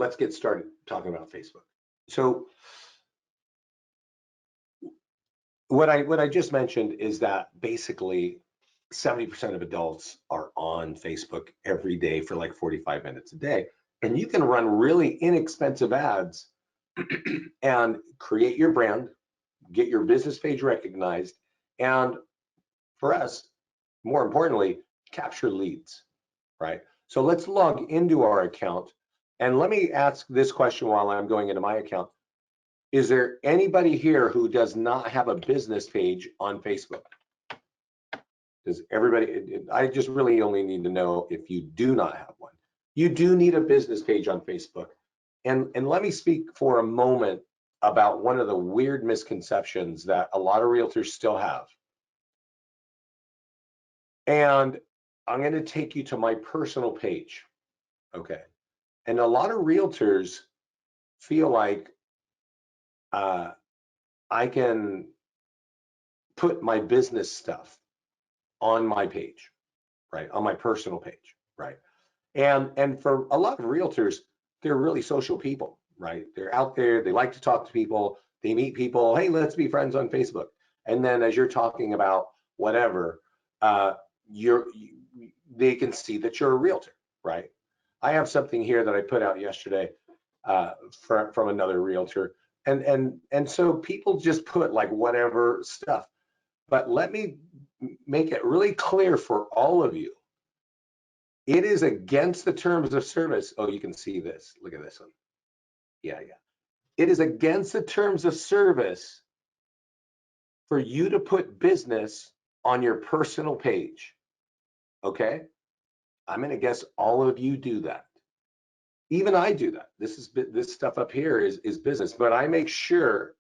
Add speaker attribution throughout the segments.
Speaker 1: let's get started talking about Facebook. So what I just mentioned is that basically 70% of adults are on Facebook every day for like 45 minutes a day. And you can run really inexpensive ads and create your brand, get your business page recognized, and for us, more importantly, capture leads, right? So let's log into our account, and let me ask this question while I'm going into my account. Is there anybody here who does not have a business page on Facebook? Does everybody, I just really only need to know if you do not have one. You do need a business page on Facebook. And let me speak for a moment about one of the weird misconceptions that a lot of realtors still have. And I'm going to take you to my personal page, okay? And a lot of realtors feel like I can put my business stuff on my page, right? On my personal page, right? And for a lot of realtors, they're really social people, right? They're out there, they like to talk to people, they meet people, hey, let's be friends on Facebook. And then as you're talking about whatever, they can see that you're a realtor, right? I have something here that I put out yesterday from another realtor. And so people just put like whatever stuff. But let me make it really clear for all of you. It is against the terms of service. Oh, you can see this. Look at this one. Yeah. It is against the terms of service for you to put business on your personal page. Okay? I'm going to guess all of you do that. Even I do that. This stuff up here is business, but I make sure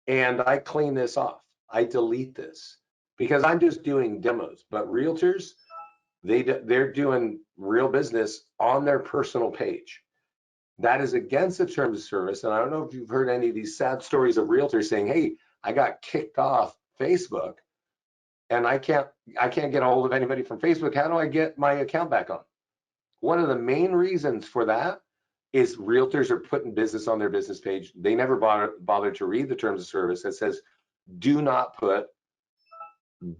Speaker 1: and I clean this off. I delete this because I'm just doing demos. But realtors, they're doing real business on their personal page. That is against the terms of service. And I don't know if you've heard any of these sad stories of realtors saying, hey, I got kicked off Facebook and I can't get a hold of anybody from Facebook. How do I get my account back on? One of the main reasons for that is realtors are putting business on their business page. They never bother to read the terms of service that says, do not put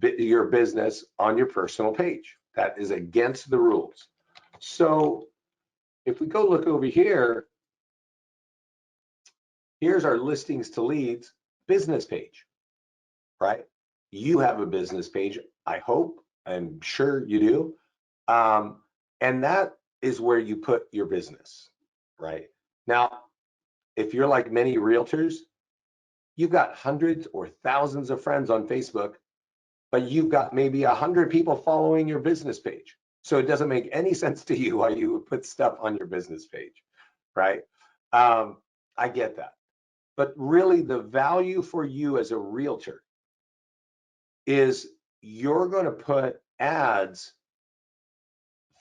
Speaker 1: your business on your personal page. That is against the rules. So if we go look over here, here's our listings to leads business page, right? You have a business page, I hope, I'm sure you do. And that is where you put your business, right? Now, if you're like many realtors, you've got hundreds or thousands of friends on Facebook, but you've got maybe 100 people following your business page. So it doesn't make any sense to you why you would put stuff on your business page, right? I get that. But really the value for you as a realtor is you're going to put ads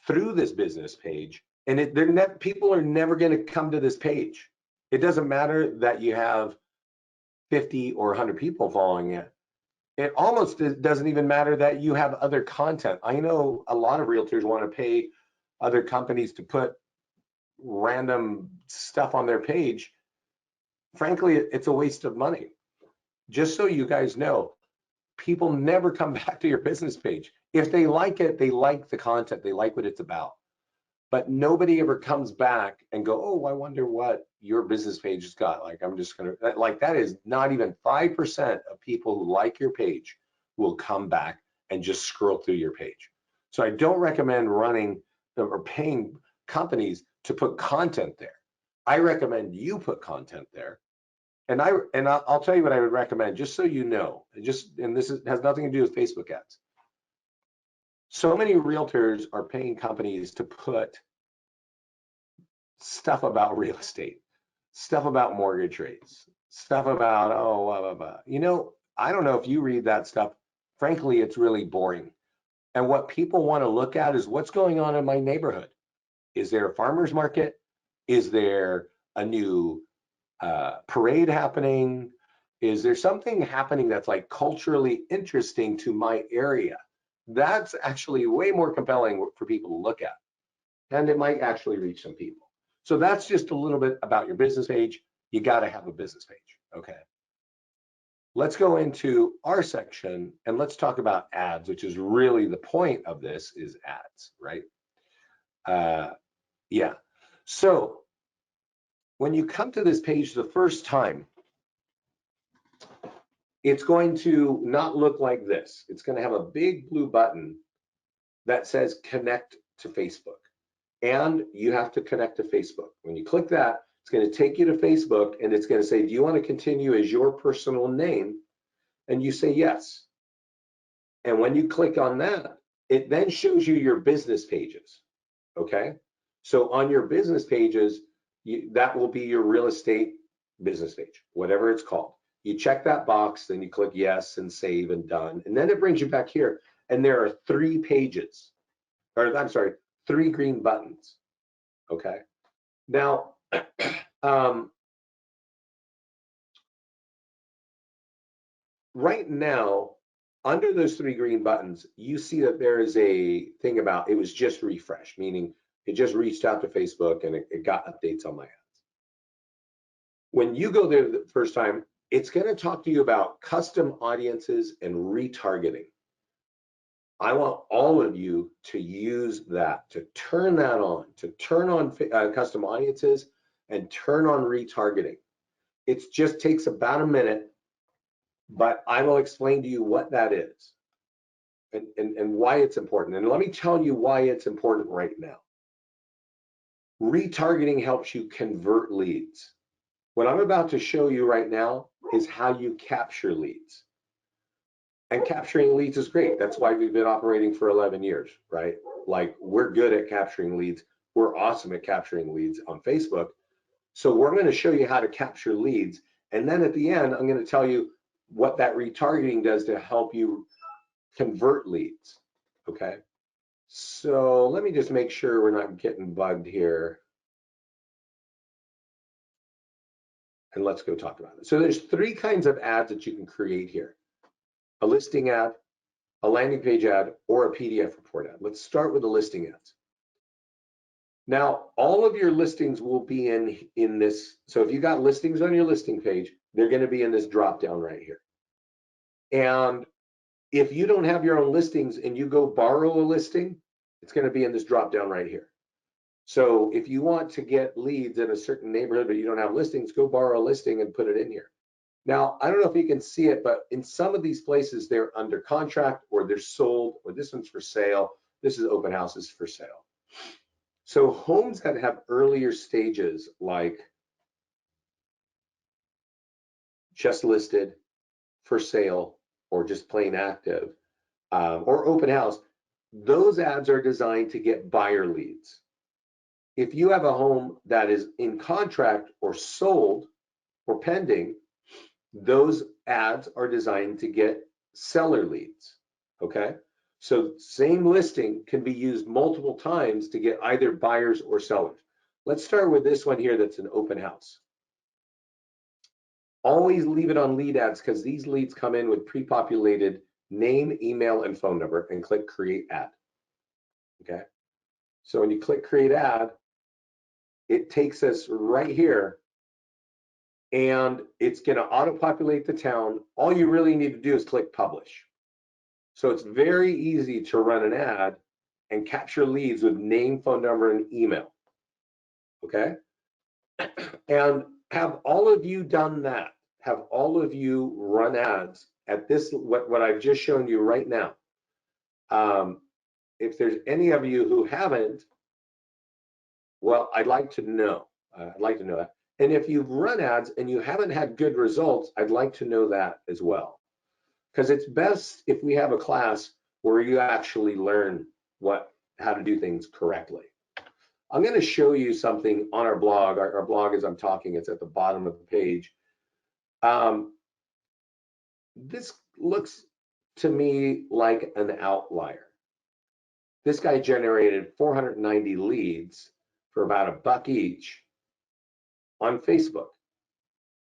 Speaker 1: through this business page, and people are never going to come to this page. It doesn't matter that you have 50 or 100 people following it. It almost doesn't even matter that you have other content. I know a lot of realtors want to pay other companies to put random stuff on their page. Frankly, it's a waste of money. Just so you guys know, people never come back to your business page. If they like it, they like the content, they like what it's about. But nobody ever comes back and go, oh, I wonder what your business page has got. Like, I'm just gonna, like, that is not even 5% of people who like your page will come back and just scroll through your page. So I don't recommend running or paying companies to put content there. I recommend you put content there. And I'll tell you what I would recommend, just so you know, and this has nothing to do with Facebook ads. So many realtors are paying companies to put stuff about real estate, stuff about mortgage rates, stuff about, oh, blah, blah, blah. You know, I don't know if you read that stuff. Frankly, it's really boring. And what people want to look at is what's going on in my neighborhood. Is there a farmer's market? Is there a new parade happening? Is there something happening that's like culturally interesting to my area? That's actually way more compelling for people to look at, and it might actually reach some people. So that's just a little bit about your business page. You got to have a business page. Okay. Let's go into our section and let's talk about ads, which is really the point of this is ads, right? Yeah. So when you come to this page the first time, it's going to not look like this. It's going to have a big blue button that says connect to Facebook. And you have to connect to Facebook. When you click that, it's going to take you to Facebook and it's going to say, do you want to continue as your personal name? And you say yes. And when you click on that, it then shows you your business pages. Okay. So on your business pages, that will be your real estate business page, whatever it's called. You check that box, then you click yes and save and done. And then it brings you back here. And there are 3 pages, or I'm sorry, 3 green buttons. Okay. Now, right now, under those 3 green buttons, you see that there is a thing about it was just refreshed, meaning it just reached out to Facebook and it got updates on my ads. When you go there the first time, it's going to talk to you about custom audiences and retargeting. I want all of you to use that, to turn that on, to turn on custom audiences and turn on retargeting. It just takes about a minute, but I will explain to you what that is and why it's important. And let me tell you why it's important right now. Retargeting helps you convert leads. What I'm about to show you right now is how you capture leads. And capturing leads is great. That's why we've been operating for 11 years, right? Like, we're good at capturing leads. We're awesome at capturing leads on Facebook. So we're going to show you how to capture leads. And then at the end, I'm going to tell you what that retargeting does to help you convert leads. Okay. So let me just make sure we're not getting bugged here. And let's go talk about it. So there's 3 kinds of ads that you can create here. A listing ad, a landing page ad, or a PDF report ad. Let's start with the listing ads. Now, all of your listings will be in this. So if you got listings on your listing page, they're going to be in this drop down right here. And if you don't have your own listings and you go borrow a listing, it's going to be in this drop down right here. So if you want to get leads in a certain neighborhood but you don't have listings, go borrow a listing and put it in here. Now, I don't know if you can see it, but in some of these places, they're under contract or they're sold, or this one's for sale. This is open houses for sale. So homes that have earlier stages, like just listed, for sale, or just plain active, or open house, those ads are designed to get buyer leads. If you have a home that is in contract or sold or pending, those ads are designed to get seller leads. Okay, so same listing can be used multiple times to get either buyers or sellers. Let's start with this one here that's an open house. Always leave it on lead ads because these leads come in with pre-populated name, email, and phone number, and click create ad. Okay, so when you click create ad, it takes us right here and it's going to auto-populate the town. All you really need to do is click publish. So it's very easy to run an ad and capture leads with name, phone number, and email. Okay, and have all of you done that? Have all of you run ads at this, what I've just shown you right now? If there's any of you who haven't, well, I'd like to know. I'd like to know that. And if you've run ads and you haven't had good results, I'd like to know that as well. Because it's best if we have a class where you actually learn how to do things correctly. I'm going to show you something on our blog. Our blog, as I'm talking, it's at the bottom of the page. This looks to me like an outlier. This guy generated 490 leads for about $1 each on Facebook,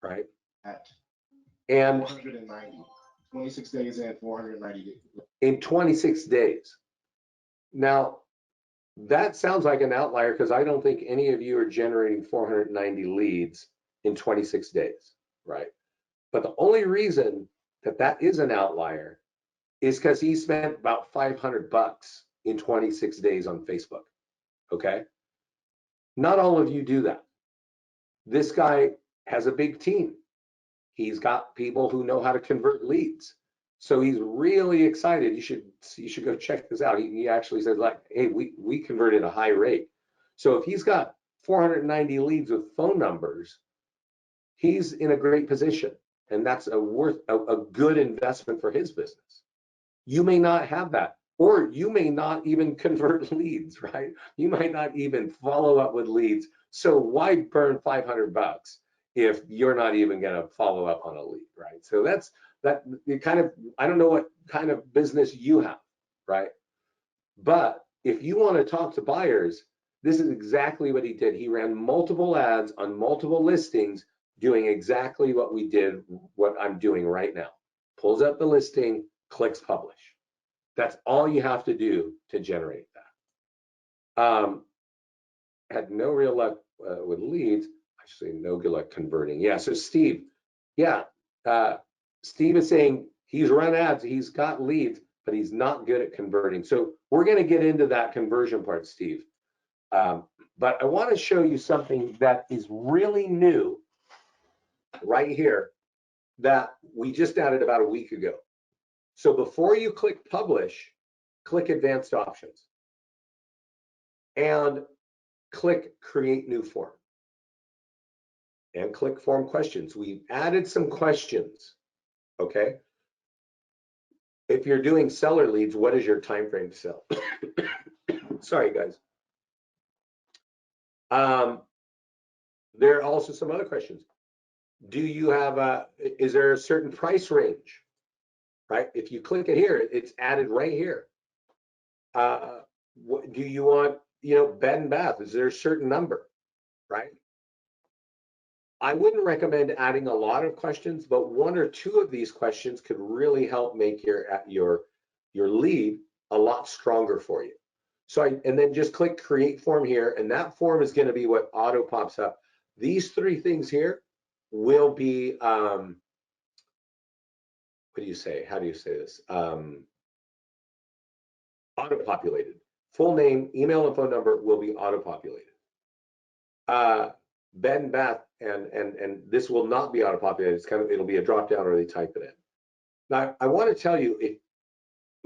Speaker 1: right? And
Speaker 2: 490, 26 days in, 490 days.
Speaker 1: In 26 days. Now, That sounds like an outlier because I don't think any of you are generating 490 leads in 26 days, right? But the only reason that that is an outlier is because he spent about $500 in 26 days on Facebook, okay? Not all of you do that. This guy has a big team. He's got people who know how to convert leads. So he's really excited. You should go check this out. He actually said, like, hey, we converted a high rate. So if he's got 490 leads with phone numbers, he's in a great position. And that's a good investment for his business. You may not have that, or you may not even convert leads, right? You might not even follow up with leads. So why burn $500 if you're not even going to follow up on a lead, right? So that's that. You kind of, I don't know what kind of business you have, right? But if you want to talk to buyers, this is exactly what he did. He ran multiple ads on multiple listings, doing exactly what we did, what I'm doing right now. Pulls up the listing, clicks publish. That's all you have to do to generate that. Had no real luck with leads. Actually, no good luck converting. Yeah, so Steve, yeah, Steve is saying he's run ads, he's got leads, but he's not good at converting. So we're going to get into that conversion part, Steve. But I want to show you something that is really new right here that we just added about a week ago. So before you click publish, click advanced options and click create new form and click form questions. We've added some questions, okay? If you're doing seller leads, what is your time frame to sell? Sorry, guys. There are also some other questions. Do you have is there a certain price range, right? If you click it here, it's added right here. What do you want, bed and bath? Is there a certain number, right? I wouldn't recommend adding a lot of questions, but one or two of these questions could really help make your lead a lot stronger for you. So and then just click create form here, and that form is going to be what auto pops up. These three things here will be what do you say? How do you say this? Auto-populated. Full name, email, and phone number will be auto-populated. Bed and bath, and this will not be auto-populated. It'll be a drop down, or they type it in. Now, I want to tell you,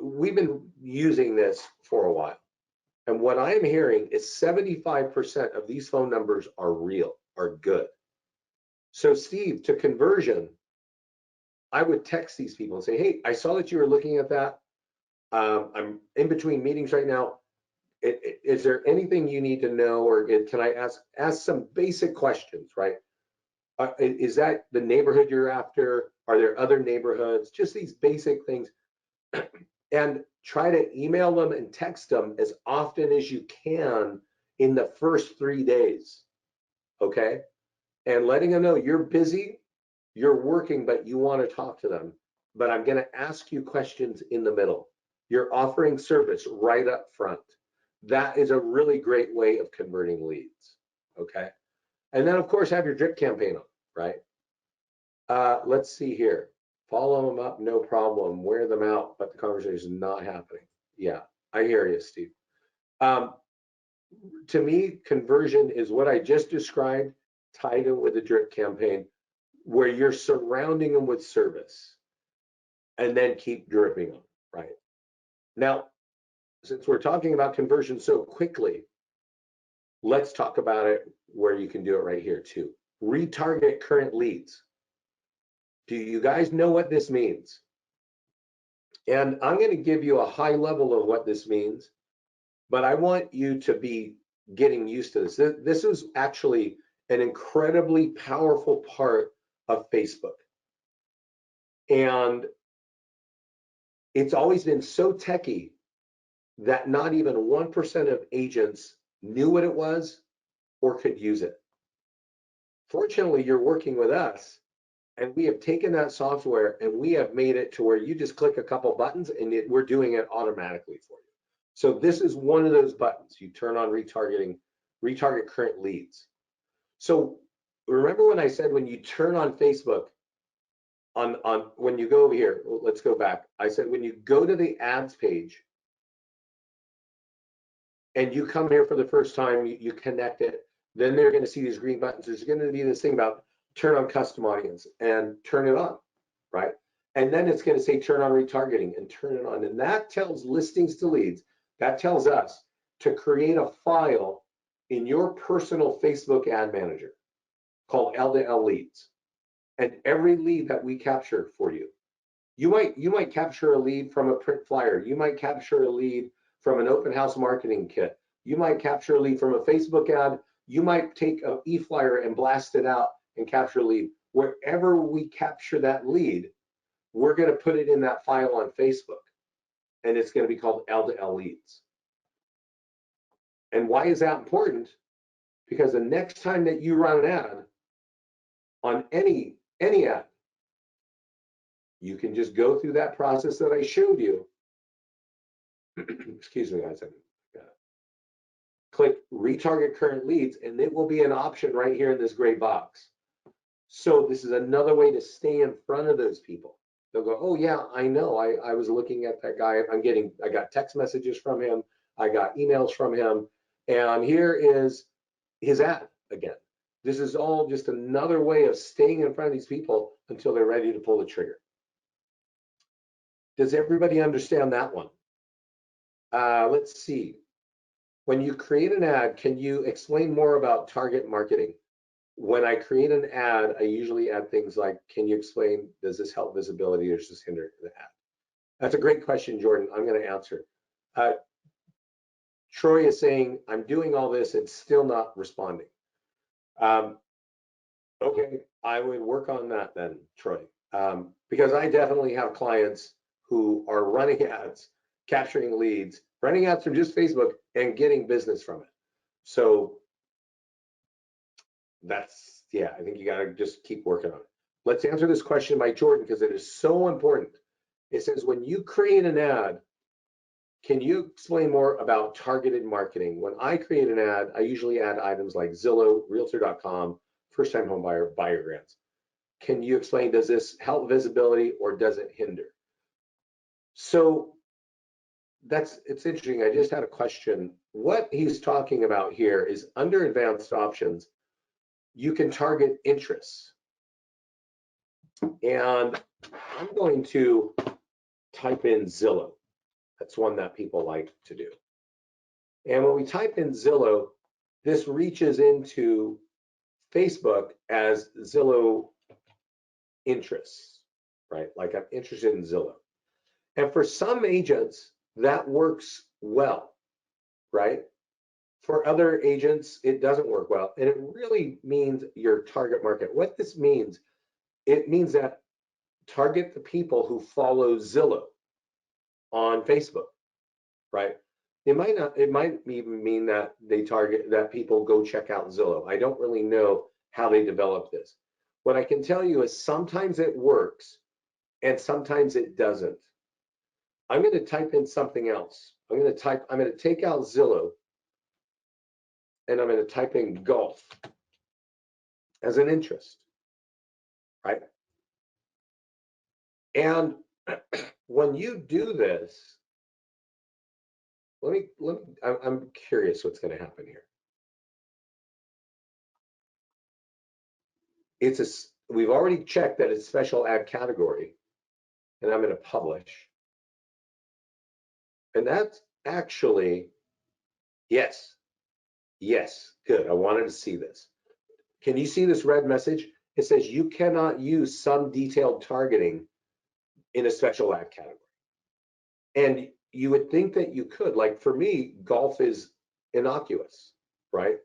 Speaker 1: we've been using this for a while, and what I'm hearing is 75% of these phone numbers are real, are good. So Steve, to conversion, I would text these people and say, hey, I saw that you were looking at that. I'm in between meetings right now. Is there anything you need to know, or can I ask some basic questions, right? Is that the neighborhood you're after? Are there other neighborhoods? Just these basic things. And try to email them and text them as often as you can in the first 3 days, okay? And letting them know you're busy, you're working, but you want to talk to them. But I'm going to ask you questions in the middle. You're offering service right up front. That is a really great way of converting leads, okay? And then, of course, have your drip campaign on, right? Let's see here. Follow them up, no problem. Wear them out, but the conversation is not happening. Yeah, I hear you, Steve. To me, conversion is what I just described, tied in with the drip campaign, where you're surrounding them with service and then keep dripping them, right? Now, since we're talking about conversion so quickly, let's talk about it where you can do it right here too. Retarget current leads. Do you guys know what this means? And I'm going to give you a high level of what this means, but I want you to be getting used to this. This is actually an incredibly powerful part of Facebook. And it's always been so techy that not even 1% of agents knew what it was or could use it. Fortunately, you're working with us, and we have taken that software and we have made it to where you just click a couple buttons and we're doing it automatically for you. So this is one of those buttons. You turn on retargeting, retarget current leads. So remember when I said when you turn on Facebook, on when you go over here, let's go back. I said when you go to the ads page and you come here for the first time, you connect it, then they're going to see these green buttons. There's going to be this thing about turn on custom audience and turn it on, right? And then it's going to say turn on retargeting and turn it on. And that tells listings to leads, that tells us to create a file in your personal Facebook ad manager called L2L leads. And every lead that we capture for you, you might capture a lead from a print flyer. You might capture a lead from an open house marketing kit. You might capture a lead from a Facebook ad. You might take an e-flyer and blast it out and capture a lead. Wherever we capture that lead, we're going to put it in that file on Facebook, and it's going to be called L2L leads. And why is that important? Because the next time that you run an ad on any ad, you can just go through that process that I showed you. Excuse me, guys. Click retarget current leads, and it will be an option right here in this gray box. So this is another way to stay in front of those people. They'll go, oh yeah, I know. I was looking at that guy. I got text messages from him. I got emails from him. And here is his ad again. This is all just another way of staying in front of these people until they're ready to pull the trigger. Does everybody understand that one? Let's see. When you create an ad, can you explain more about target marketing? When I create an ad, I usually add things like, can you explain, does this help visibility or does this hinder the ad? That's a great question, Jordan. I'm going to answer. Troy is saying, I'm doing all this and still not responding. Okay, I would work on that then, Troy, because I definitely have clients who are running ads, capturing leads, running ads from just Facebook and getting business from it. So that's, yeah, I think you got to just keep working on it. Let's answer this question by Jordan because it is so important. It says, when you create an ad, can you explain more about targeted marketing? When I create an ad, I usually add items like Zillow, Realtor.com, first-time home buyer grants. Can you explain, does this help visibility or does it hinder? So it's interesting. I just had a question. What he's talking about here is under advanced options, you can target interests. And I'm going to type in Zillow. That's one that people like to do. And when we type in Zillow, this reaches into Facebook as Zillow interests, right? Like I'm interested in Zillow. And for some agents, that works well, right? For other agents, it doesn't work well. And it really means your target market. What this means, it means that target the people who follow Zillow on Facebook, right? It might even mean that they target that people go check out Zillow. I don't really know how they develop this. What I can tell you is sometimes it works and sometimes it doesn't. I'm going to type in something else. I'm going to take out Zillow and I'm going to type in golf as an interest, right? And when you do this, I'm curious what's going to happen here. We've already checked that it's special ad category, and I'm going to publish. And that's actually, yes, good. I wanted to see this. Can you see this red message? It says you cannot use some detailed targeting in a special ad category. And you would think that you could, like for me, golf is innocuous, right?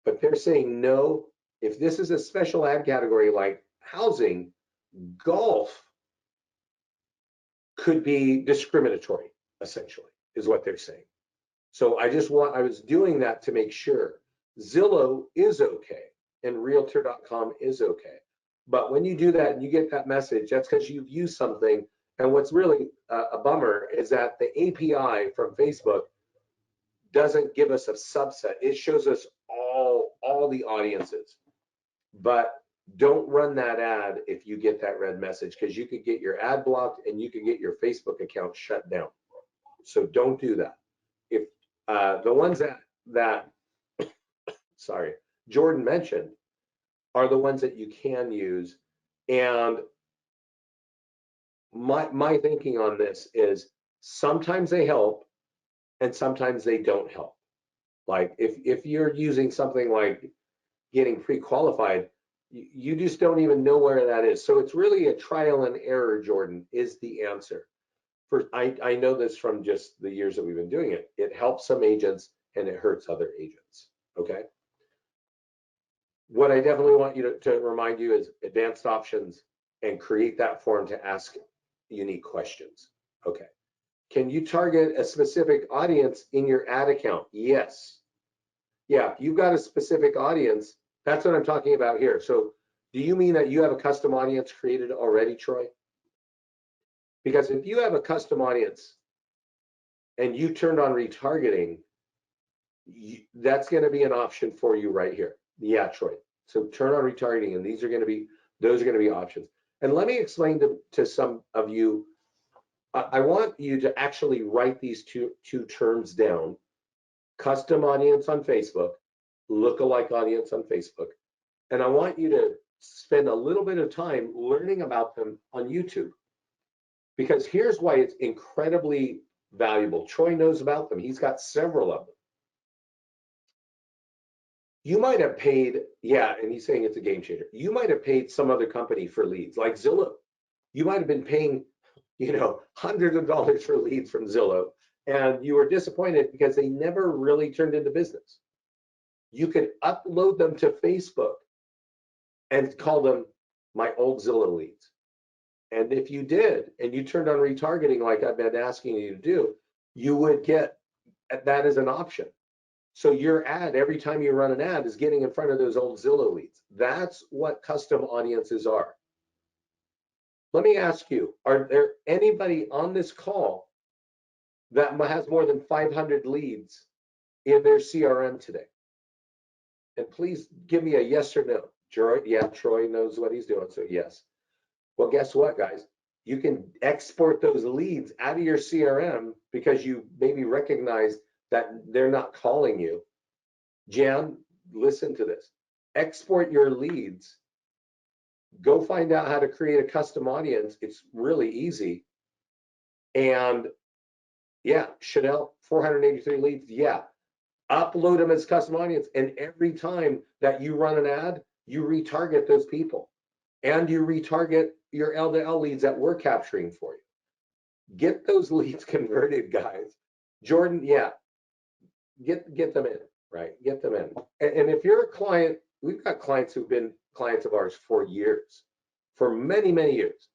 Speaker 1: But they're saying no, if this is a special ad category like housing, golf could be discriminatory, essentially, is what they're saying. So I was doing that to make sure. Zillow is okay and Realtor.com is okay. But when you do that and you get that message, that's because you've used something. And what's really a bummer is that the API from Facebook doesn't give us a subset. It shows us all the audiences. But don't run that ad if you get that red message, because you could get your ad blocked and you could get your Facebook account shut down. So don't do that. If the ones that sorry, Jordan mentioned are the ones that you can use. And my thinking on this is sometimes they help and sometimes they don't help. Like if you're using something like getting pre-qualified, you just don't even know where that is. So it's really a trial and error, Jordan, is the answer. I know this from just the years that we've been doing it. It helps some agents and it hurts other agents, okay? What I definitely want you to remind you is advanced options and create that form to ask unique questions, okay? Can you target a specific audience in your ad account? Yes. Yeah, if you've got a specific audience, that's what I'm talking about here. So do you mean that you have a custom audience created already, Troy? Because if you have a custom audience and you turned on retargeting, that's going to be an option for you right here. Yeah, Troy. So turn on retargeting, and those are going to be options. And let me explain to some of you. I want you to actually write these two terms down: custom audience on Facebook, lookalike audience on Facebook. And I want you to spend a little bit of time learning about them on YouTube, because here's why it's incredibly valuable. Troy knows about them. He's got several of them. You might have paid, yeah, and he's saying it's a game changer. You might have paid some other company for leads, like Zillow. You might have been paying, hundreds of dollars for leads from Zillow, and you were disappointed because they never really turned into business. You could upload them to Facebook and call them my old Zillow leads. And if you did, and you turned on retargeting like I've been asking you to do, you would get that as an option. So your ad, every time you run an ad, is getting in front of those old Zillow leads. That's what custom audiences are. Let me ask you, are there anybody on this call that has more than 500 leads in their CRM today? And please give me a yes or no. Troy, yeah, Troy knows what he's doing, so yes. Well, guess what, guys? You can export those leads out of your CRM because you maybe recognize that they're not calling you. Jan, listen to this. Export your leads. Go find out how to create a custom audience. It's really easy. And yeah, Chanel, 483 leads. Yeah, upload them as custom audience. And every time that you run an ad, you retarget those people. And you retarget your L2L leads that we're capturing for you. Get those leads converted, guys. Jordan, yeah, get them in, right? Get them in. And if you're a client, we've got clients who've been clients of ours for years, for many, many years.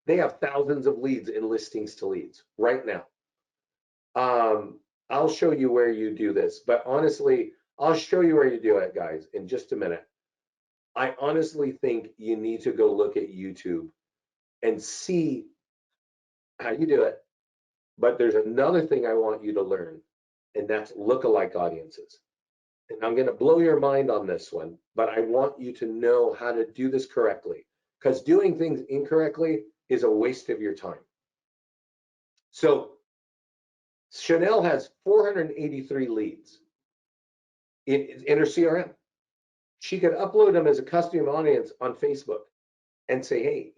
Speaker 1: They have thousands of leads in listings to leads right now. I'll show you where you do this, but honestly, I'll show you where you do it, guys, in just a minute. I honestly think you need to go look at YouTube and see how you do it. But there's another thing I want you to learn, and that's lookalike audiences. And I'm going to blow your mind on this one, but I want you to know how to do this correctly, because doing things incorrectly is a waste of your time. So Chanel has 483 leads in her CRM. She could upload them as a custom audience on Facebook and say, hey,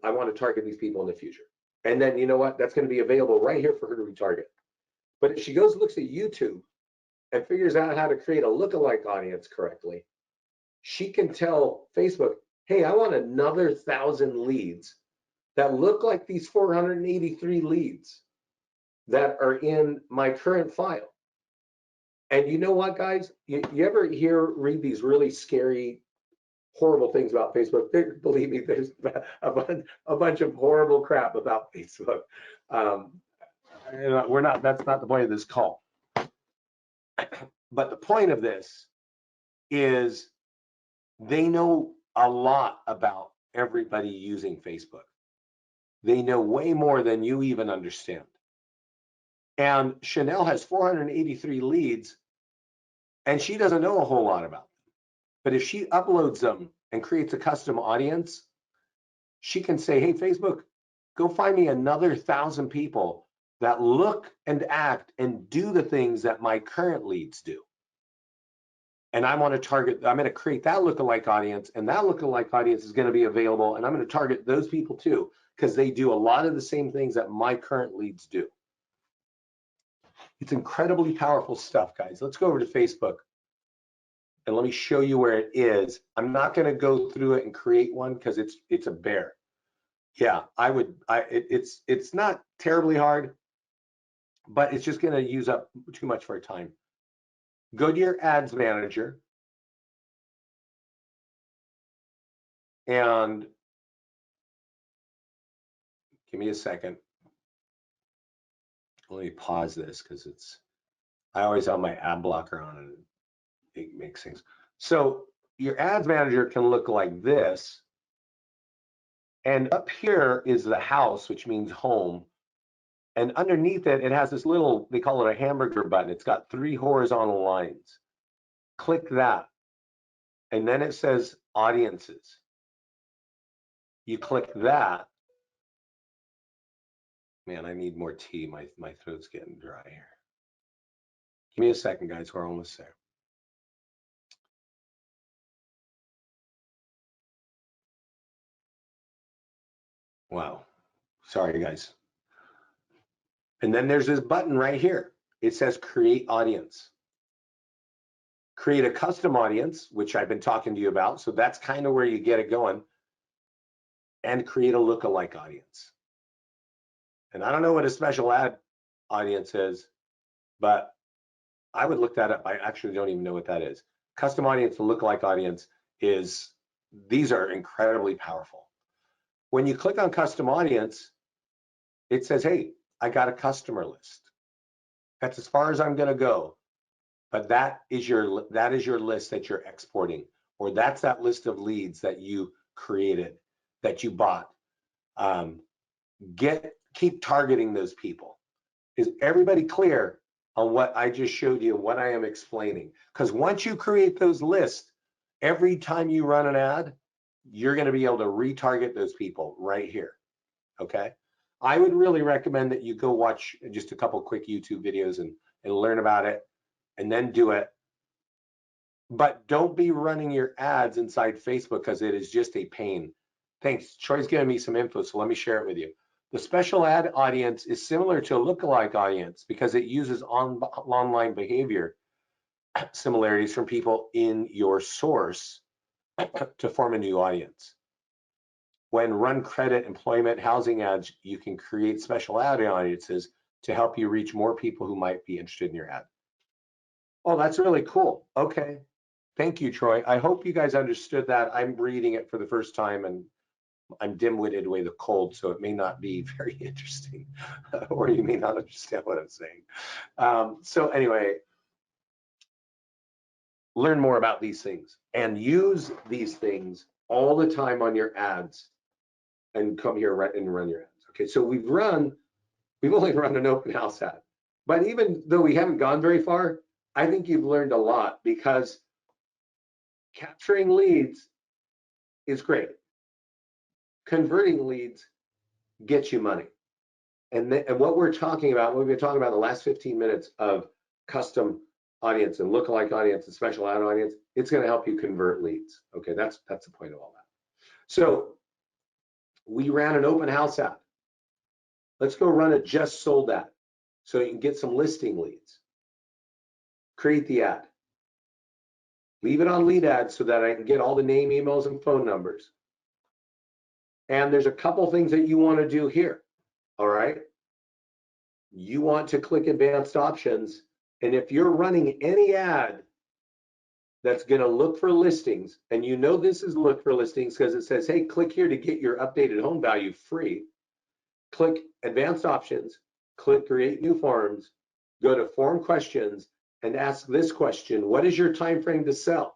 Speaker 1: I want to target these people in the future. And then, you know what? That's going to be available right here for her to retarget. But if she goes and looks at YouTube and figures out how to create a lookalike audience correctly, she can tell Facebook, hey, I want another 1,000 leads that look like these 483 leads that are in my current file. And you know what, guys? You ever read these really scary, horrible things about Facebook? Believe me, there's a bunch of horrible crap about Facebook. That's not the point of this call. But the point of this is they know a lot about everybody using Facebook. They know way more than you even understand. And Chanel has 483 leads, and she doesn't know a whole lot about them. But if she uploads them and creates a custom audience, she can say, hey, Facebook, go find me another 1,000 people that look and act and do the things that my current leads do. And I want to target, I'm going to create that lookalike audience, and that lookalike audience is going to be available, and I'm going to target those people too, because they do a lot of the same things that my current leads do. It's incredibly powerful stuff, guys. Let's go over to Facebook and let me show you where it is. I'm not going to go through it and create one because it's a bear. Yeah, it's not terribly hard, but it's just going to use up too much of our time. Go to your ads manager and give me a second. Let me pause this because I always have my ad blocker on and it makes things. So your ads manager can look like this. And up here is the house, which means home. And underneath it, it has this little, they call it a hamburger button. It's got 3 horizontal lines. Click that. And then it says audiences. You click that. Man, I need more tea. My throat's getting dry here. Give me a second, guys. We're almost there. Wow. Sorry, guys. And then there's this button right here. It says create audience. Create a custom audience, which I've been talking to you about. So that's kind of where you get it going. And create a lookalike audience. And I don't know what a special ad audience is, but I would look that up. I actually don't even know what that is. Custom audience, the lookalike audience is, these are incredibly powerful. When you click on custom audience, it says, hey, I got a customer list. That's as far as I'm going to go. But that is your list that you're exporting, or that's that list of leads that you created, that you bought. Keep targeting those people. Is everybody clear on what I just showed you, what I am explaining? Because once you create those lists, every time you run an ad, you're going to be able to retarget those people right here. Okay. I would really recommend that you go watch just a couple quick YouTube videos and learn about it, and then do it. But don't be running your ads inside Facebook because it is just a pain. Thanks. Troy's giving me some info, so let me share it with you. The special ad audience is similar to a lookalike audience because it uses online behavior similarities from people in your source to form a new audience. When run credit, employment, housing ads, you can create special ad audiences to help you reach more people who might be interested in your ad. Oh, that's really cool. Okay. Thank you, Troy. I hope you guys understood that. I'm reading it for the first time and I'm dim-witted with the cold, so it may not be very interesting, or you may not understand what I'm saying. So anyway, learn more about these things and use these things all the time on your ads, and come here and run your ads. Okay, so we've only run an open house ad, but even though we haven't gone very far, I think you've learned a lot, because capturing leads is great. Converting leads gets you money. And what we're talking about, what we've been talking about the last 15 minutes of custom audience and lookalike audience and special ad audience, it's going to help you convert leads. Okay, that's the point of all that. So we ran an open house ad. Let's go run a just sold ad so you can get some listing leads. Create the ad. Leave it on lead ads so that I can get all the name, emails, and phone numbers. And there's a couple things that you want to do here. All right. You want to click advanced options. And if you're running any ad that's going to look for listings, and you know this is look for listings because it says, hey, click here to get your updated home value free. Click advanced options, click create new forms, go to form questions, and ask this question: what is your time frame to sell?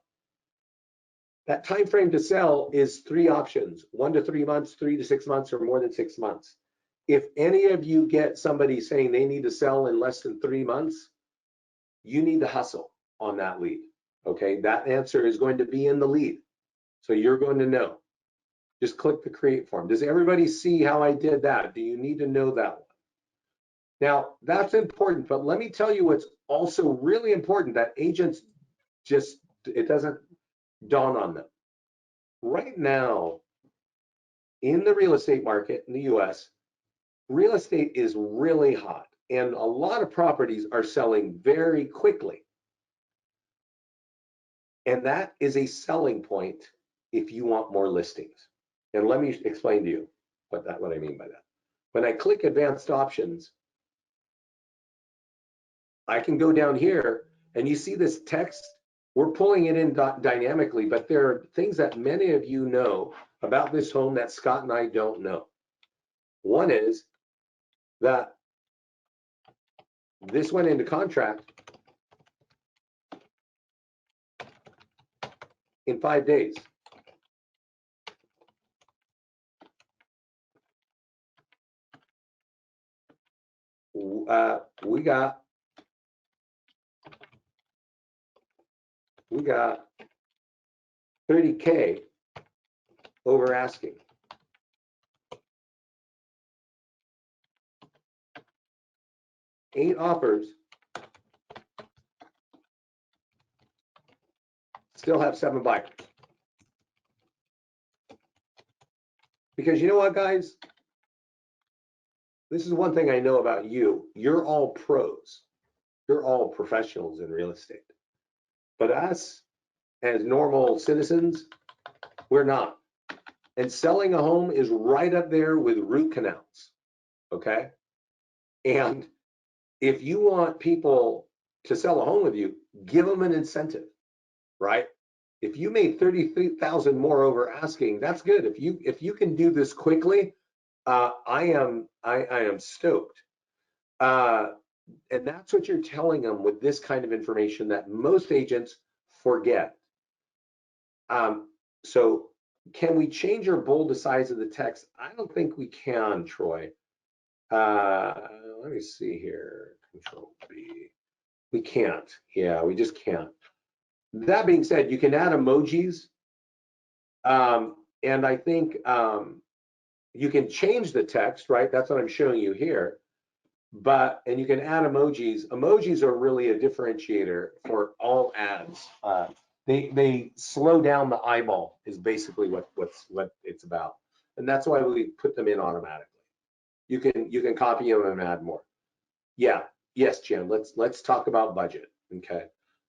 Speaker 1: That time frame to sell is 3 options: 1 to 3 months, 3 to 6 months, or more than 6 months. if any of you get somebody saying they need to sell in less than 3 months, you need to hustle on that lead. Okay, that answer is going to be in the lead. So you're going to know. Just click the create form. Does everybody see how I did that? Do you need to know that one? Now, that's important, but let me tell you what's also really important that agents just, it doesn't dawn on them. Right now, in the real estate market in the US, real estate is really hot and a lot of properties are selling very quickly. And that is a selling point if you want more listings. And let me explain to you what I mean by that. When I click advanced options, I can go down here and you see this text. We're pulling it in dynamically, but there are things that many of you know about this home that Scott and I don't know. One is that this went into contract in 5 days. We got 30K over asking. Eight offers, still have 7 buyers. Because you know what, guys? This is one thing I know about you. You're all pros. You're all professionals in real estate. But us, as normal citizens, we're not. And selling a home is right up there with root canals, okay? And if you want people to sell a home with you, give them an incentive, right? If you made 33,000 more over asking, that's good. If you can do this quickly, I am stoked. And that's what you're telling them with this kind of information that most agents forget. So can we change or bold the size of the text? I don't think we can, Troy. Let me see here, Control B. We can't, yeah, we just can't. That being said, you can add emojis. And I think you can change the text, right? That's what I'm showing you here. And you can add emojis. Emojis are really a differentiator for all ads. They slow down the eyeball is basically what it's about. And that's why we put them in automatically. You can copy them and add more. Yeah, yes, Jim, let's talk about budget, okay?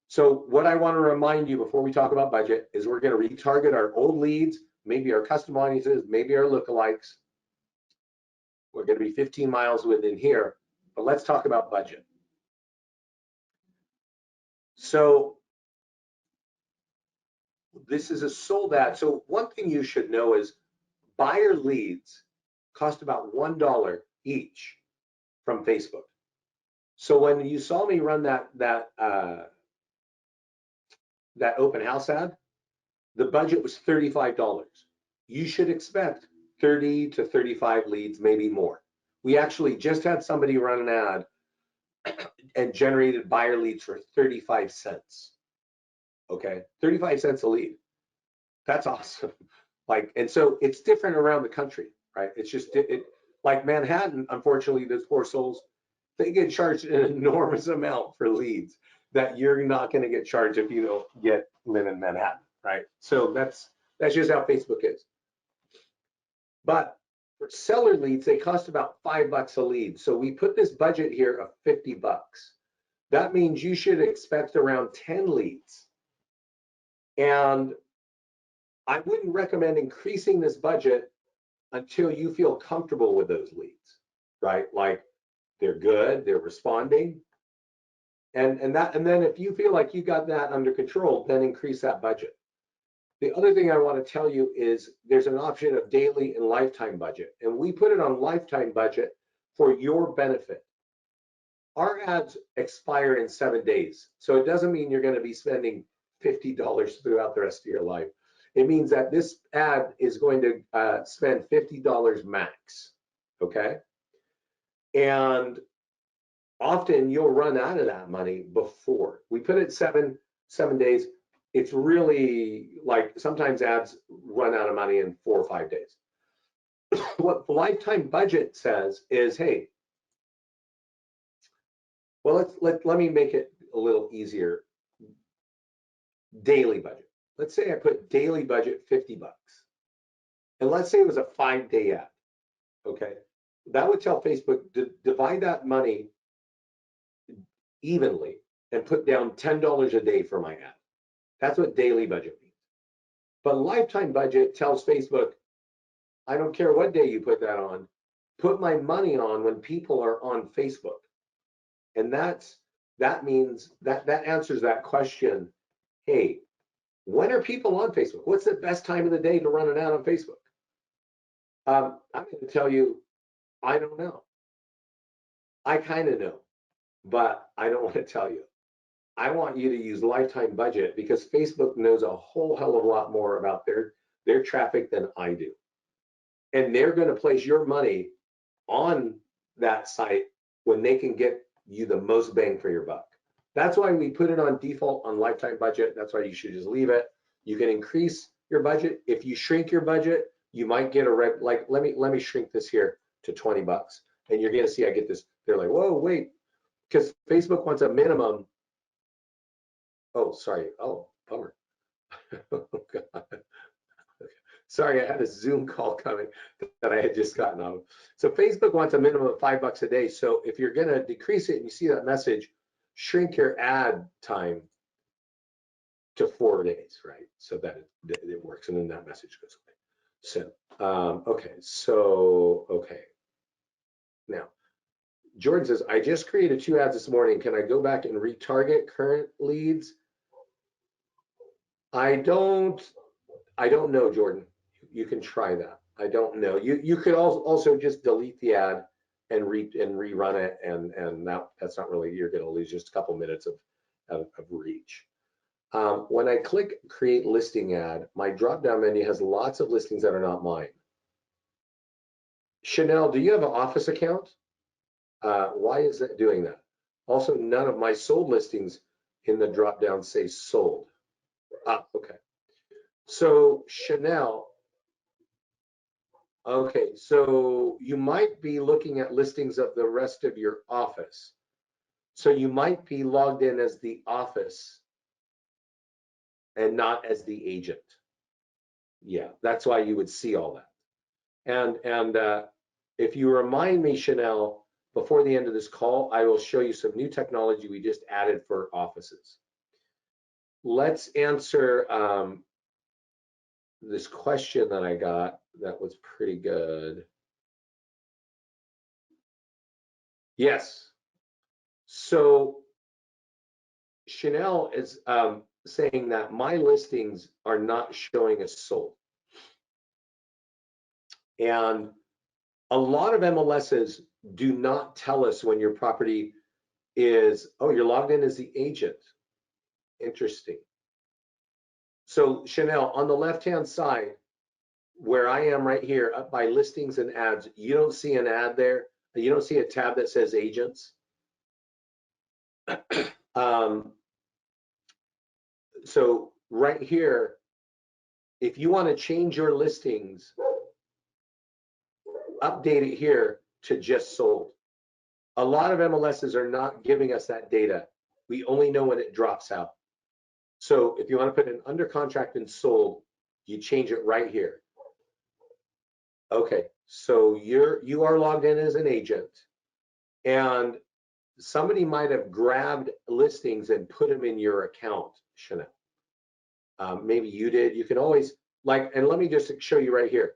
Speaker 1: So what I want to remind you before we talk about budget is we're going to retarget our old leads, maybe our custom audiences, maybe our lookalikes. We're going to be 15 miles within here, but let's talk about budget. So this is a sold ad. So one thing you should know is buyer leads cost about $1 each from Facebook. So when you saw me run that open house ad, the budget was $35. You should expect 30 to 35 leads, maybe more. We actually just had somebody run an ad and generated buyer leads for 35 cents. Okay, 35 cents a lead. That's awesome. And so it's different around the country, right? It's just like Manhattan, unfortunately, those poor souls, they get charged an enormous amount for leads that you're not going to get charged if you don't live in Manhattan, right? So that's just how Facebook is. But for seller leads, they cost about $5 a lead. So we put this budget here of $50. That means you should expect around 10 leads. And I wouldn't recommend increasing this budget until you feel comfortable with those leads, right? Like they're good, they're responding. And then if you feel like you got that under control, then increase that budget. The other thing I want to tell you is there's an option of daily and lifetime budget, and we put it on lifetime budget for your benefit. Our ads expire in 7 days, so it doesn't mean you're going to be spending $50 throughout the rest of your life. It means that this ad is going to spend $50 max, okay? And often you'll run out of that money before. We put it seven days. It's really like sometimes ads run out of money in 4 or 5 days. What the lifetime budget says is, hey, well, let me make it a little easier. Daily budget. Let's say I put daily budget $50. And let's say it was a 5-day ad. Okay. That would tell Facebook to divide that money evenly and put down $10 a day for my ad. That's what daily budget means. But lifetime budget tells Facebook, I don't care what day you put that on, put my money on when people are on Facebook. And that means that answers that question. Hey, when are people on Facebook? What's the best time of the day to run an ad on Facebook? I'm going to tell you, I don't know. I kind of know, but I don't want to tell you. I want you to use lifetime budget because Facebook knows a whole hell of a lot more about their traffic than I do. And they're going to place your money on that site when they can get you the most bang for your buck. That's why we put it on default on lifetime budget. That's why you should just leave it. You can increase your budget. If you shrink your budget, you might get a like, let me shrink this here to $20. And you're going to see I get this. They're like, whoa, wait, because Facebook wants a minimum. Oh, sorry. Oh, bummer. Oh, God. Sorry, I had a Zoom call coming that I had just gotten out of. So Facebook wants a minimum of $5 a day. So if you're going to decrease it and you see that message, shrink your ad time to 4 days, right? So that it works, and then that message goes away. So, okay. Now, Jordan says, I just created 2 ads this morning. Can I go back and retarget current leads? I don't know, Jordan. You can try that. I don't know. You could also just delete the ad and rerun it, and that's not really, you're going to lose just a couple minutes of reach. When I click create listing ad, my drop-down menu has lots of listings that are not mine. Chanel, do you have an office account? Why is that doing that? Also, none of my sold listings in the drop-down say sold. Okay. So Chanel, okay, so you might be looking at listings of the rest of your office. So you might be logged in as the office and not as the agent. Yeah, that's why you would see all that. And if you remind me, Chanel, before the end of this call, I will show you some new technology we just added for offices. Let's answer this question that I got that was pretty good. Yes. So Chanel is saying that my listings are not showing as sold. And a lot of MLSs do not tell us when your property is, oh, you're logged in as the agent. Interesting. So Chanel, on the left-hand side, where I am right here, up by listings and ads, you don't see an ad there. You don't see a tab that says agents. So right here, if you want to change your listings, update it here to just sold. A lot of MLSs are not giving us that data. We only know when it drops out. So if you want to put an under contract and sold, you change it right here. Okay, so you are logged in as an agent, and somebody might have grabbed listings and put them in your account, Chanel. Maybe you did. You can always, and let me just show you right here.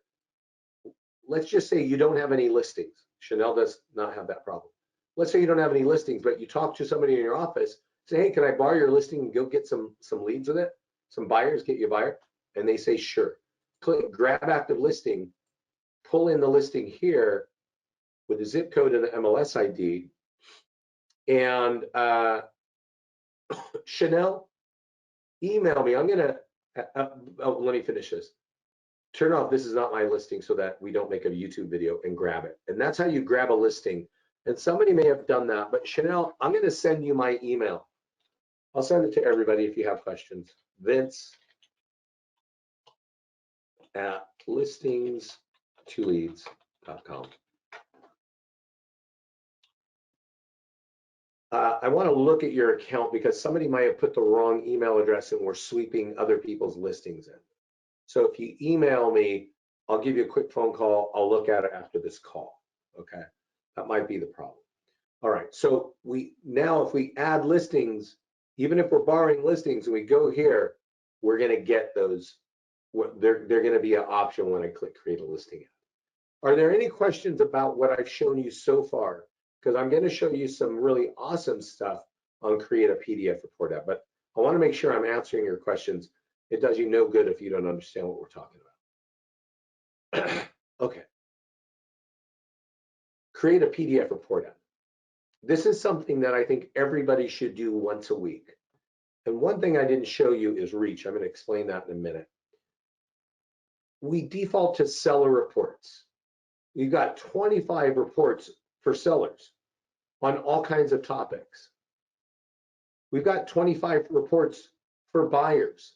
Speaker 1: Let's just say you don't have any listings. Chanel does not have that problem. Let's say you don't have any listings, but you talk to somebody in your office, say, hey, can I borrow your listing and go get some leads with it? Some buyers, get you a buyer? And they say, sure. Click grab active listing, pull in the listing here with the zip code and the MLS ID. And Chanel, email me. I'm gonna, let me finish this. Turn off, this is not my listing, so that we don't make a YouTube video and grab it. And that's how you grab a listing And somebody may have done that, but Chanel, I'm going to send you my email. I'll send it to everybody if you have questions. Vince@listingstoleads.com. I want to look at your account because somebody might have put the wrong email address and we're sweeping other people's listings in. So if you email me, I'll give you a quick phone call. I'll look at it after this call. Okay, that might be the problem. All right, so if we add listings, even if we're borrowing listings and we go here, we're going to get those. They're going to be an option when I click create a listing. Are there any questions about what I've shown you so far? Because I'm going to show you some really awesome stuff on create a PDF report app, but I want to make sure I'm answering your questions. It does you no good if you don't understand what we're talking about. Okay. Create a PDF report app. This is something that I think everybody should do once a week. And one thing I didn't show you is reach. I'm going to explain that in a minute. We default to seller reports. We've got 25 reports for sellers on all kinds of topics. We've got 25 reports for buyers,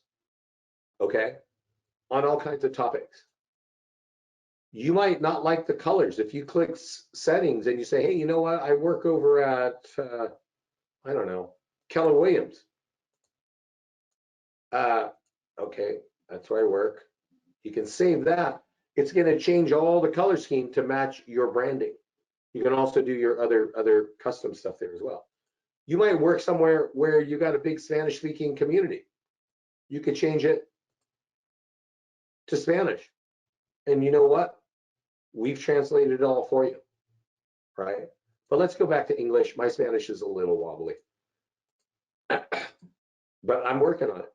Speaker 1: okay, on all kinds of topics. You might not like the colors. If you click settings and you say, hey, you know what, I work over at, I don't know, Keller Williams. Okay, that's where I work. You can save that. It's going to change all the color scheme to match your branding. You can also do your other custom stuff there as well. You might work somewhere where you got a big Spanish speaking community. You could change it to Spanish. And you know what? We've translated it all for you, right? But let's go back to English. My Spanish is a little wobbly, but I'm working on it.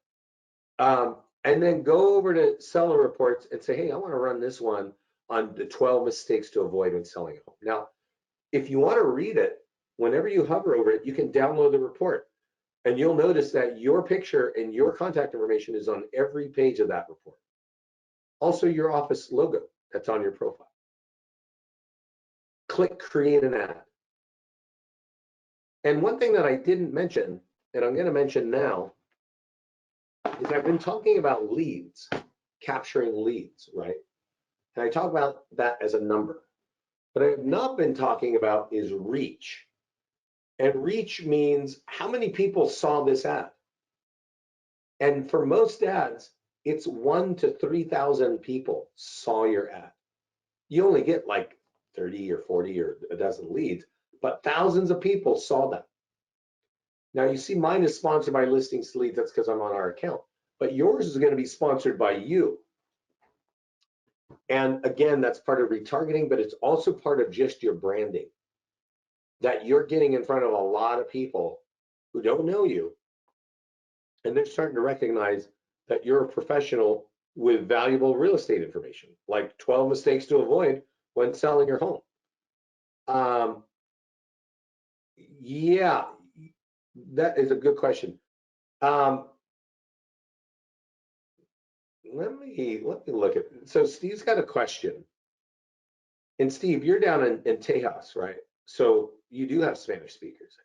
Speaker 1: And then go over to seller reports and say, hey, I want to run this one on the 12 mistakes to avoid when selling a home. Now, if you want to read it, whenever you hover over it, you can download the report. And you'll notice that your picture and your contact information is on every page of that report. Also, your office logo that's on your profile. Click create an ad. And one thing that I didn't mention, and I'm going to mention now, is I've been talking about leads, capturing leads, right? And I talk about that as a number. What I have not been talking about is reach. And reach means how many people saw this ad. And for most ads, it's 1,000 to 3,000 people saw your ad. You only get like 30 or 40 or a dozen leads, but thousands of people saw that. Now you see mine is sponsored by Listings to Leads. That's because I'm on our account. But yours is going to be sponsored by you. And again, that's part of retargeting, but it's also part of just your branding. That you're getting in front of a lot of people who don't know you. And they're starting to recognize that you're a professional with valuable real estate information, like 12 mistakes to avoid when selling your home. Yeah, that is a good question. Let me look at, so Steve's got a question. And Steve, you're down in Tejas, right? So you do have Spanish speakers.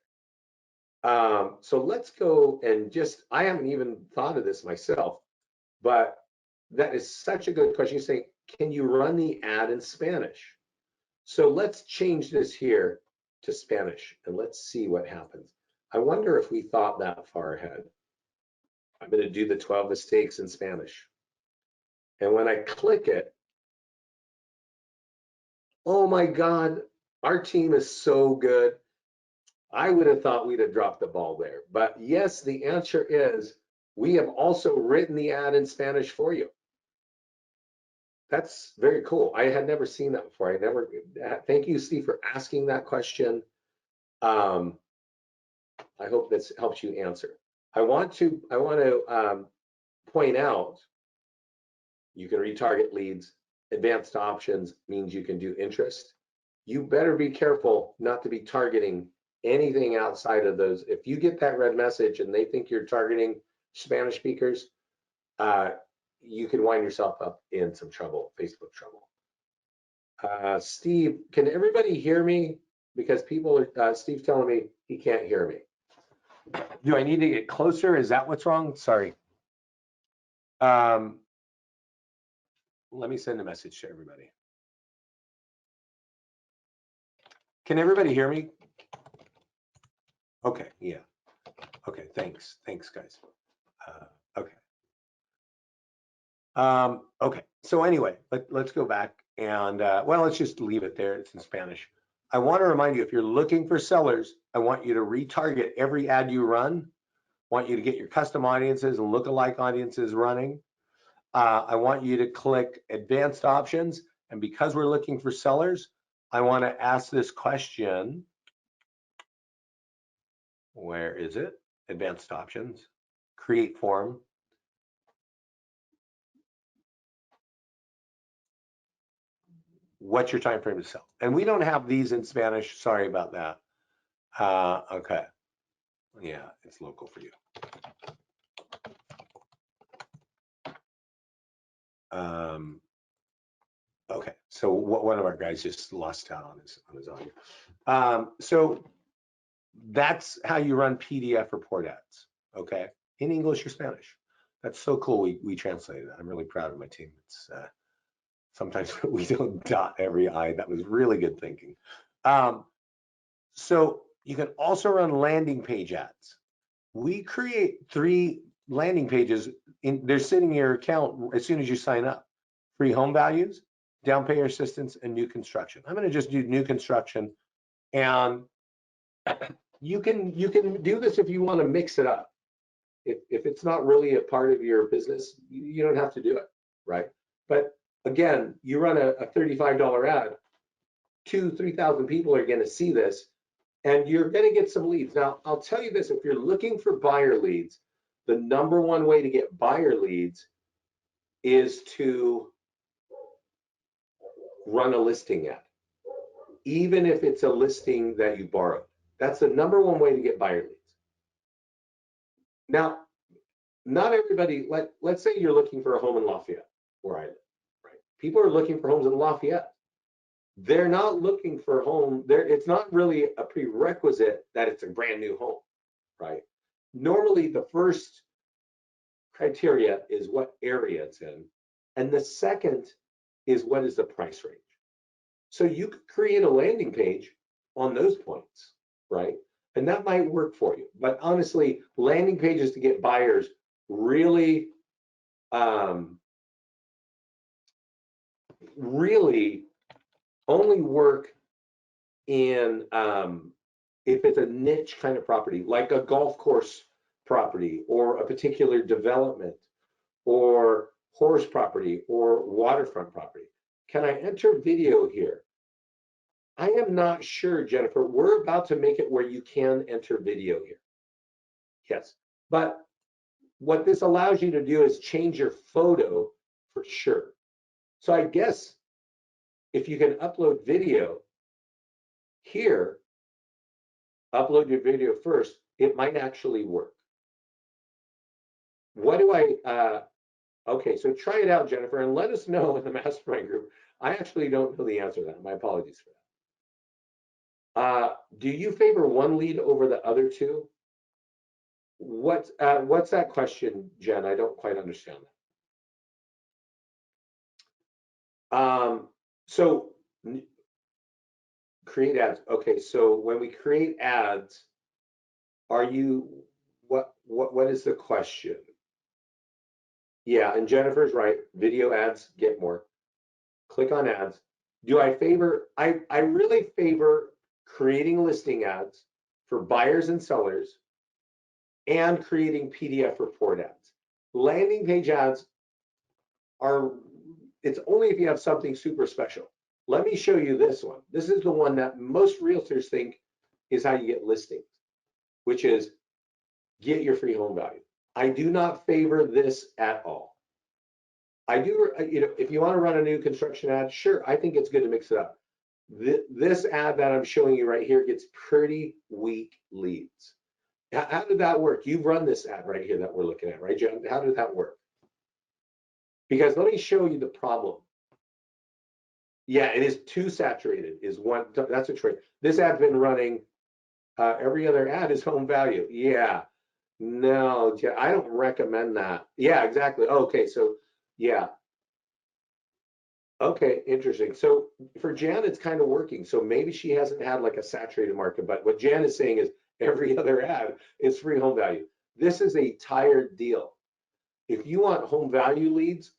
Speaker 1: So let's go and just, I haven't even thought of this myself, but that is such a good question. You say, can you run the ad in Spanish? So let's change this here to Spanish and let's see what happens. I wonder if we thought that far ahead. I'm going to do the 12 mistakes in Spanish. And when I click it, oh my God, our team is so good. I would have thought we'd have dropped the ball there. But yes, the answer is we have also written the ad in Spanish for you. That's very cool. I had never seen that before. Thank you, Steve, for asking that question. I hope this helps you answer. I want to point out, you can retarget leads. Advanced options means you can do interest. You better be careful not to be targeting anything outside of those. If you get that red message and they think you're targeting Spanish speakers, you can wind yourself up in some trouble, Facebook trouble. Steve, can everybody hear me? because people are, Steve's telling me he can't hear me. Do I need to get closer? Is that what's wrong? Sorry. Let me send a message to everybody. Can everybody hear me? Okay, yeah. Okay, thanks. Thanks, guys. Okay. Okay, so anyway, let's go back and, well, let's just leave it there. It's in Spanish. I want to remind you, if you're looking for sellers, I want you to retarget every ad you run. I want you to get your custom audiences and lookalike audiences running. I want you to click advanced options. And because we're looking for sellers, I want to ask this question. Where is it? Advanced options, create form. What's your time frame to sell? And we don't have these in Spanish. Sorry about that. Okay. Yeah, it's local for you. Okay, so one of our guys just lost out on his audio. So that's how you run PDF report ads, okay? In English or Spanish. That's so cool, we translated that. I'm really proud of my team. It's sometimes we don't dot every I. That was really good thinking. So you can also run landing page ads. We create 3 landing pages. They're sitting in your account as soon as you sign up. Free home values, down payment assistance, and new construction. I'm going to just do new construction, and you can do this if you want to mix it up. If it's not really a part of your business, you don't have to do it, right? But again, you run a $35 ad, 2,000-3,000 people are going to see this, and you're going to get some leads. Now, I'll tell you this: if you're looking for buyer leads, the #1 way to get buyer leads is to run a listing ad, even if it's a listing that you borrowed. That's the #1 way to get buyer leads. Now, not everybody, let's say you're looking for a home in Lafayette, where I live, right? People are looking for homes in Lafayette. They're not looking for a home. It's not really a prerequisite that it's a brand new home, right? Normally, the first criteria is what area it's in, and the second is what is the price range. So you could create a landing page on those points, right? And that might work for you. But honestly, landing pages to get buyers really, really only work in if it's a niche kind of property, like a golf course property or a particular development or horse property or waterfront property. Can I enter video here? I am not sure, Jennifer. We're about to make it where you can enter video here. Yes, but what this allows you to do is change your photo for sure. So I guess if you can upload video here, upload your video first, it might actually work. What do I, okay, so try it out, Jennifer, and let us know in the mastermind group. I actually don't know the answer to that. My apologies for that. Do you favor one lead over the other 2? What's that question, Jen? I don't quite understand that. So create ads. Okay, so when we create ads, are you, what is the question? Yeah, and Jennifer's right. Video ads get more. Click on ads. Do I favor? I really favor creating listing ads for buyers and sellers and creating PDF report ads. Landing page ads are, it's only if you have something super special. Let me show you this one. This is the one that most realtors think is how you get listings, which is get your free home value. I do not favor this at all. I do, if you want to run a new construction ad, sure, I think it's good to mix it up. This ad that I'm showing you right here gets pretty weak leads. How did that work? You've run this ad right here that we're looking at, right, Jen? How did that work? Because let me show you the problem. Yeah, it is too saturated is one, that's a trade. This ad's been running, every other ad is home value. Yeah, no, I don't recommend that. Yeah, exactly. Okay, so yeah. Okay, interesting. So for Jan, it's kind of working. So maybe she hasn't had like a saturated market, but what Jan is saying is every other ad is free home value. This is a tired deal. If you want home value leads,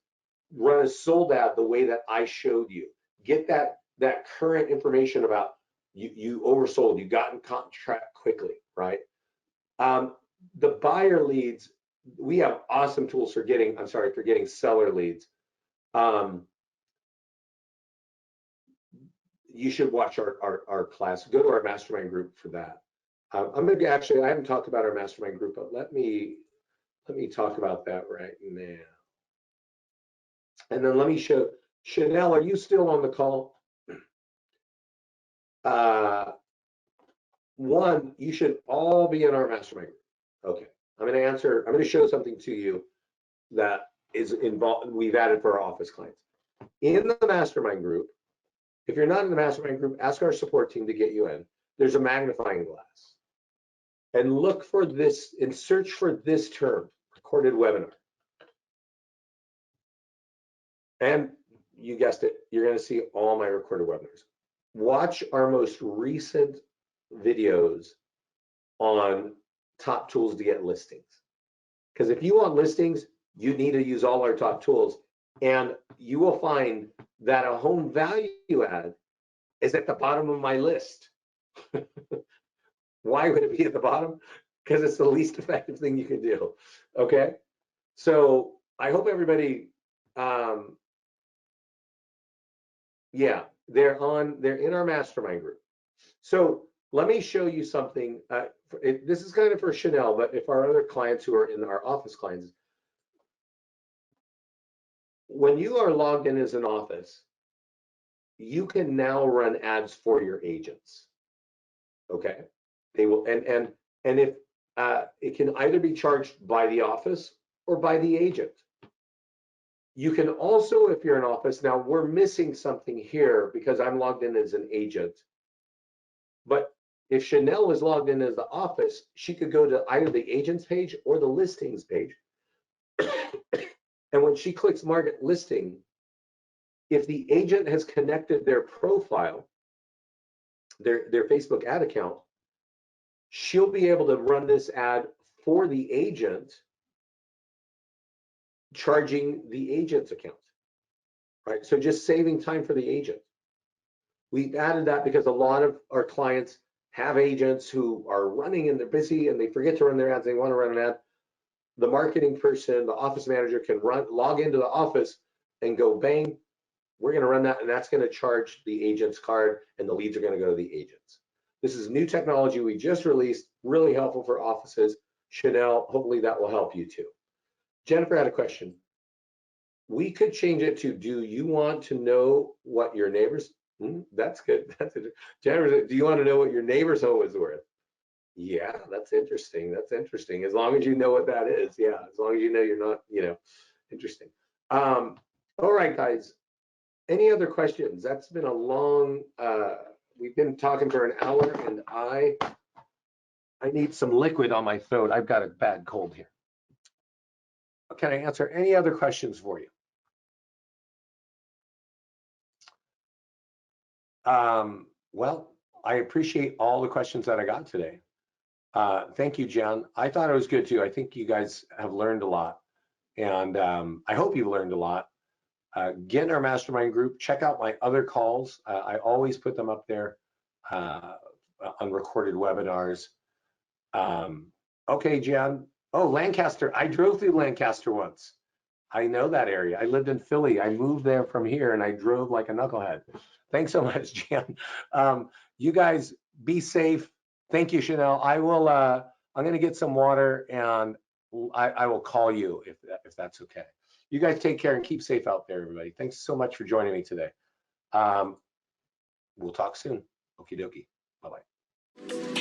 Speaker 1: run a sold ad the way that I showed you. Get that current information about you oversold, you got in contract quickly, right? The buyer leads, we have awesome tools for getting, I'm sorry, for getting seller leads. You should watch our class. Go to our mastermind group for that. I'm gonna actually, I haven't talked about our mastermind group, but let me talk about that right now. And then let me show, Chanel, are you still on the call? One, you should all be in our mastermind group. Okay, I'm gonna show something to you that is involved, we've added for our office clients. In the mastermind group, if you're not in the mastermind group, ask our support team to get you in. There's a magnifying glass. And look for this and search for this term, recorded webinar. And you guessed it, you're gonna see all my recorded webinars. Watch our most recent videos on top tools to get listings. Because if you want listings, you need to use all our top tools. And you will find that a home value ad is at the bottom of my list. Why would it be at the bottom? Because it's the least effective thing you can do. Okay. So I hope everybody, yeah, they're in our mastermind group. So let me show you something. This is kind of for Chanel, but if our other clients who are in our office clients, when you are logged in as an office, you can now run ads for your agents. Okay, they will, and if it can either be charged by the office or by the agent. You can also, if you're an office, now we're missing something here because I'm logged in as an agent. But if Chanel is logged in as the office, she could go to either the agent's page or the listings page. And when she clicks market listing, if the agent has connected their profile, their Facebook ad account, she'll be able to run this ad for the agent, charging the agent's account, right? So just saving time for the agent. We've added that because a lot of our clients have agents who are running and they're busy and they forget to run their ads. They want to run an ad. The marketing person, the office manager can log into the office and go, bang, we're going to run that, and that's going to charge the agent's card, and the leads are going to go to the agents. This is new technology we just released, really helpful for offices. Chanel, hopefully that will help you too. Jennifer had a question. We could change it to, do you want to know what your neighbors, that's good. That's it. Jennifer, do you want to know what your neighbor's home is worth? Yeah, that's interesting. That's interesting. As long as you know what that is. Yeah, as long as you know you're not, interesting. All right, guys. Any other questions? That's been a long, we've been talking for an hour, and I need some liquid on my throat. I've got a bad cold here. Can I answer any other questions for you? Well, I appreciate all the questions that I got today. Thank you, Jen. I thought it was good too. I think you guys have learned a lot, and I hope you've learned a lot. Get in our mastermind group. Check out my other calls. I always put them up there on recorded webinars. Okay, Jen. Oh, Lancaster. I drove through Lancaster once. I know that area. I lived in Philly. I moved there from here, and I drove like a knucklehead. Thanks so much, Jen. You guys be safe. Thank you, Chanel. I will. I'm going to get some water, and I will call you if that's okay. You guys take care and keep safe out there, everybody. Thanks so much for joining me today. We'll talk soon. Okie dokie. Bye-bye.